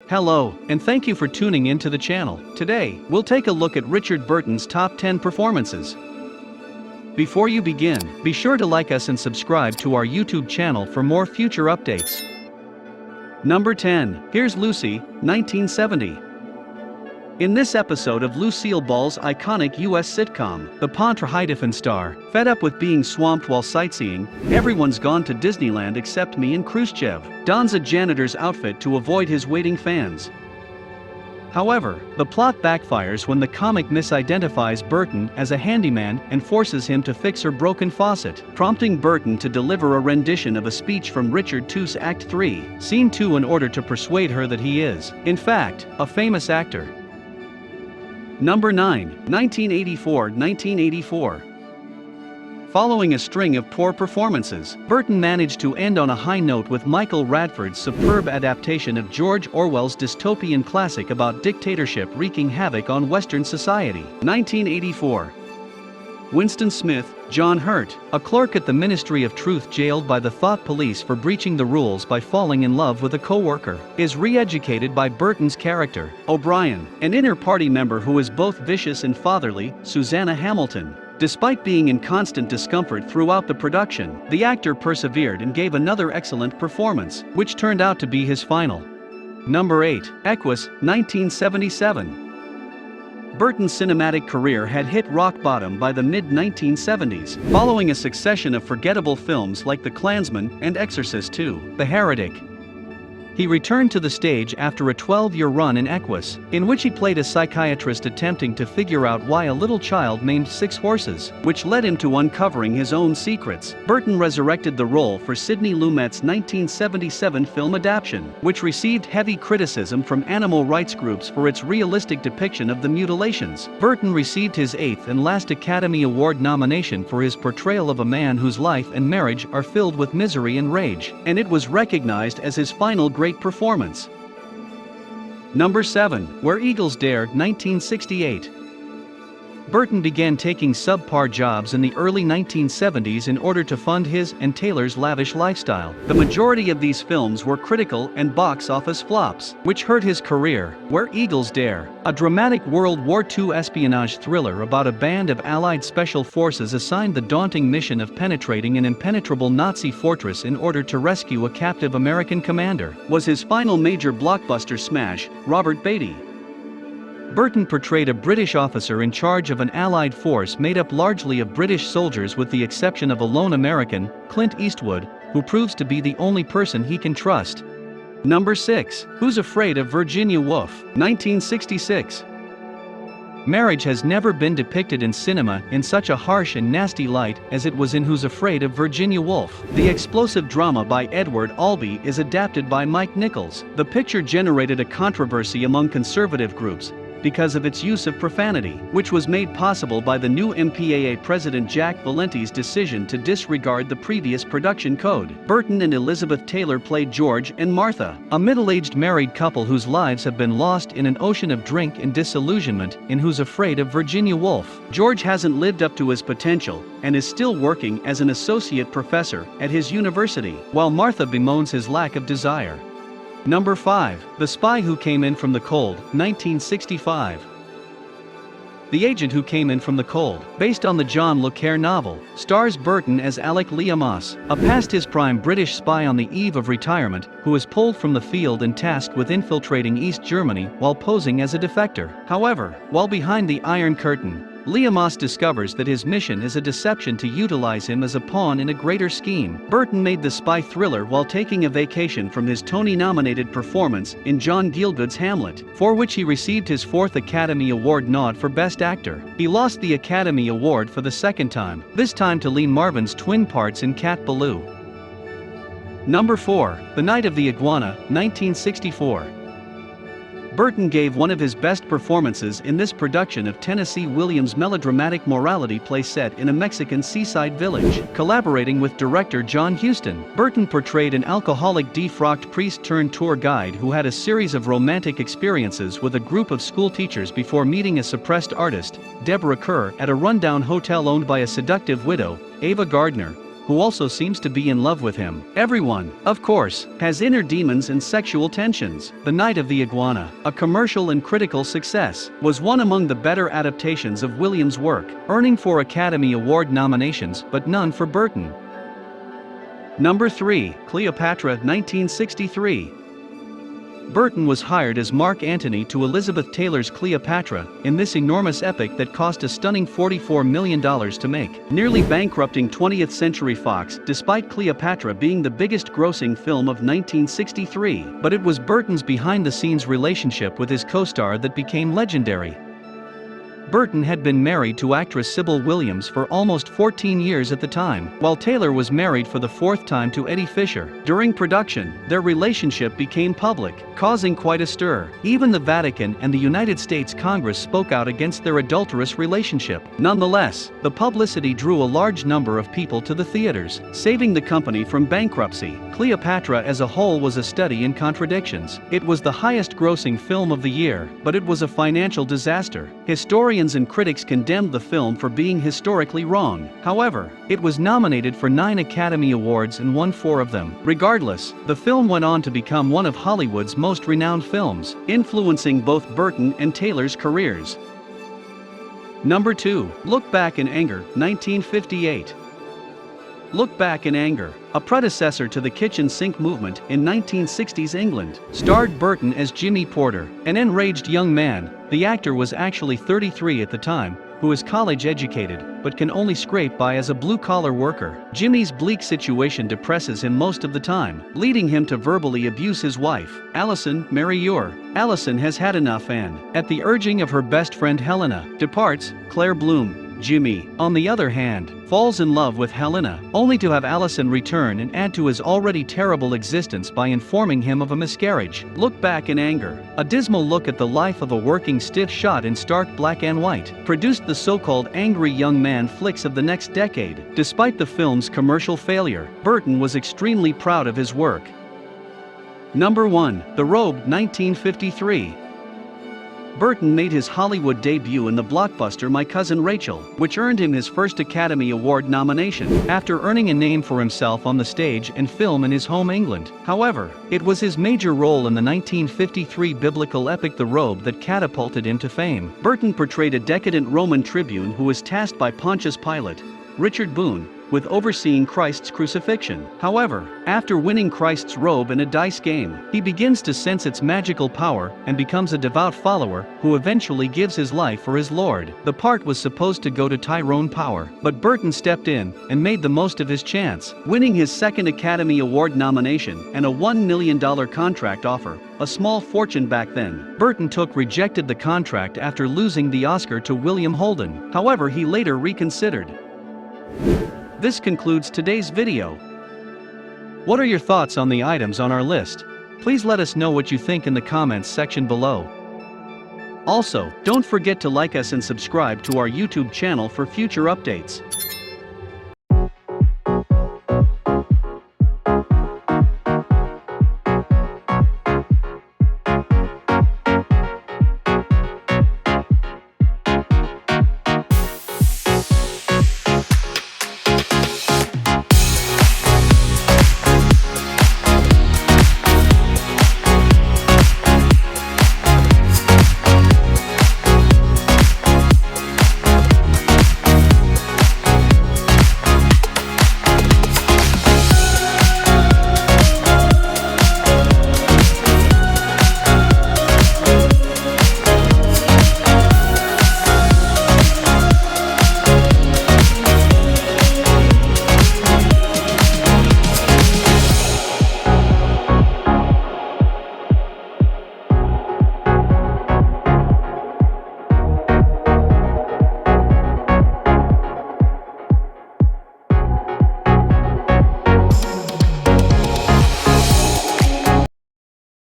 Hello, and thank you for tuning in to the channel. Today, we'll take a look at Richard Burton's top 10 performances. Before you begin, be sure to like us and subscribe to our YouTube channel for more future updates. Number 10, here's Lucy, 1970. In this episode of Lucille Ball's iconic US sitcom, the Pontrahydefin star, fed up with being swamped while sightseeing, everyone's gone to Disneyland except me and Khrushchev, dons a janitor's outfit to avoid his waiting fans. However, the plot backfires when the comic misidentifies Burton as a handyman and forces him to fix her broken faucet, prompting Burton to deliver a rendition of a speech from Richard II's Act 3, Scene 2 in order to persuade her that he is, in fact, a famous actor. Number 9, 1984. Following a string of poor performances, Burton managed to end on a high note with Michael Radford's superb adaptation of George Orwell's dystopian classic about dictatorship wreaking havoc on Western society. 1984. Winston Smith, John Hurt, a clerk at the Ministry of Truth jailed by the thought police for breaching the rules by falling in love with a co-worker, is re-educated by Burton's character, O'Brien, an inner-party member who is both vicious and fatherly, Susanna Hamilton. Despite being in constant discomfort throughout the production, the actor persevered and gave another excellent performance, which turned out to be his final. Number 8, Equus, 1977. Burton's cinematic career had hit rock bottom by the mid-1970s, following a succession of forgettable films like The Klansman and Exorcist II, The Heretic. He returned to the stage after a 12-year run in Equus, in which he played a psychiatrist attempting to figure out why a little child named Six Horses, which led him to uncovering his own secrets. Burton resurrected the role for Sidney Lumet's 1977 film adaptation, which received heavy criticism from animal rights groups for its realistic depiction of the mutilations. Burton received his 8th and last Academy Award nomination for his portrayal of a man whose life and marriage are filled with misery and rage, and it was recognized as his final great performance. Number 7, Where Eagles Dare, 1968. Burton began taking subpar jobs in the early 1970s in order to fund his and Taylor's lavish lifestyle. The majority of these films were critical and box office flops, which hurt his career. Where Eagles Dare, a dramatic World War II espionage thriller about a band of Allied special forces assigned the daunting mission of penetrating an impenetrable Nazi fortress in order to rescue a captive American commander, was his final major blockbuster smash. Robert Beatty. Burton portrayed a British officer in charge of an Allied force made up largely of British soldiers with the exception of a lone American, Clint Eastwood, who proves to be the only person he can trust. Number 6, Who's Afraid of Virginia Woolf, 1966. Marriage has never been depicted in cinema in such a harsh and nasty light as it was in Who's Afraid of Virginia Woolf. The explosive drama by Edward Albee is adapted by Mike Nichols. The picture generated a controversy among conservative groups because of its use of profanity, which was made possible by the new MPAA President Jack Valenti's decision to disregard the previous production code. Burton and Elizabeth Taylor played George and Martha, a middle-aged married couple whose lives have been lost in an ocean of drink and disillusionment in Who's Afraid of Virginia Woolf. George hasn't lived up to his potential and is still working as an associate professor at his university, while Martha bemoans his lack of desire. Number 5, The Spy Who Came In From the Cold, 1965. The Agent Who Came In From the Cold, based on the John le Carré novel, stars Burton as Alec Liamas, a past-his-prime British spy on the eve of retirement, who is pulled from the field and tasked with infiltrating East Germany while posing as a defector. However, while behind the Iron Curtain, Liamas discovers that his mission is a deception to utilize him as a pawn in a greater scheme. Burton made the spy thriller while taking a vacation from his Tony-nominated performance in John Gielgud's Hamlet, for which he received his 4th Academy Award nod for Best Actor. He lost the Academy Award for the second time, this time to Lee Marvin's twin parts in Cat Ballou. Number 4, The Night of the Iguana, 1964. Burton gave one of his best performances in this production of Tennessee Williams' melodramatic morality play set in a Mexican seaside village. Collaborating with director John Huston, Burton portrayed an alcoholic defrocked priest-turned-tour guide who had a series of romantic experiences with a group of school teachers before meeting a suppressed artist, Deborah Kerr, at a rundown hotel owned by a seductive widow, Ava Gardner, who also seems to be in love with him. Everyone, of course, has inner demons and sexual tensions. The Night of the Iguana, a commercial and critical success, was one among the better adaptations of Williams' work, earning 4 Academy Award nominations but none for Burton. Number 3, Cleopatra, 1963. Burton was hired as Mark Antony to Elizabeth Taylor's Cleopatra in this enormous epic that cost a stunning $44 million to make, nearly bankrupting 20th Century Fox despite Cleopatra being the biggest grossing film of 1963. But it was Burton's behind-the-scenes relationship with his co-star that became legendary. Burton had been married to actress Sybil Williams for almost 14 years at the time, while Taylor was married for the 4th time to Eddie Fisher. During production, their relationship became public, causing quite a stir. Even the Vatican and the United States Congress spoke out against their adulterous relationship. Nonetheless, the publicity drew a large number of people to the theaters, saving the company from bankruptcy. Cleopatra as a whole was a study in contradictions. It was the highest-grossing film of the year, but it was a financial disaster. Historians and critics condemned the film for being historically wrong. However, it was nominated for 9 Academy Awards and won 4 of them. Regardless, the film went on to become one of Hollywood's most renowned films, influencing both Burton and Taylor's careers. Number 2, Look Back in Anger, 1958. Look Back in Anger, a predecessor to the kitchen sink movement in 1960s England, starred Burton as Jimmy Porter, an enraged young man. The actor was actually 33 at the time, who is college-educated, but can only scrape by as a blue-collar worker. Jimmy's bleak situation depresses him most of the time, leading him to verbally abuse his wife, Allison Mary Ure. Allison has had enough and, at the urging of her best friend Helena, departs. Claire Bloom, Jimmy, on the other hand, falls in love with Helena, only to have Allison return and add to his already terrible existence by informing him of a miscarriage. Look Back in Anger, a dismal look at the life of a working stiff shot in stark black and white, produced the so-called angry young man flicks of the next decade. Despite the film's commercial failure, Burton was extremely proud of his work. Number 1, The Robe, 1953. Burton made his Hollywood debut in the blockbuster My Cousin Rachel, which earned him his first Academy Award nomination, after earning a name for himself on the stage and film in his home England. However, it was his major role in the 1953 biblical epic The Robe that catapulted him to fame. Burton portrayed a decadent Roman tribune who was tasked by Pontius Pilate, Richard Boone, with overseeing Christ's crucifixion. However, after winning Christ's robe in a dice game, he begins to sense its magical power and becomes a devout follower who eventually gives his life for his Lord. The part was supposed to go to Tyrone Power, but Burton stepped in and made the most of his chance, winning his 2nd Academy Award nomination and a $1 million contract offer, a small fortune back then. Burton rejected the contract after losing the Oscar to William Holden. However, he later reconsidered. This concludes today's video. What are your thoughts on the items on our list? Please let us know what you think in the comments section below. Also, don't forget to like us and subscribe to our YouTube channel for future updates.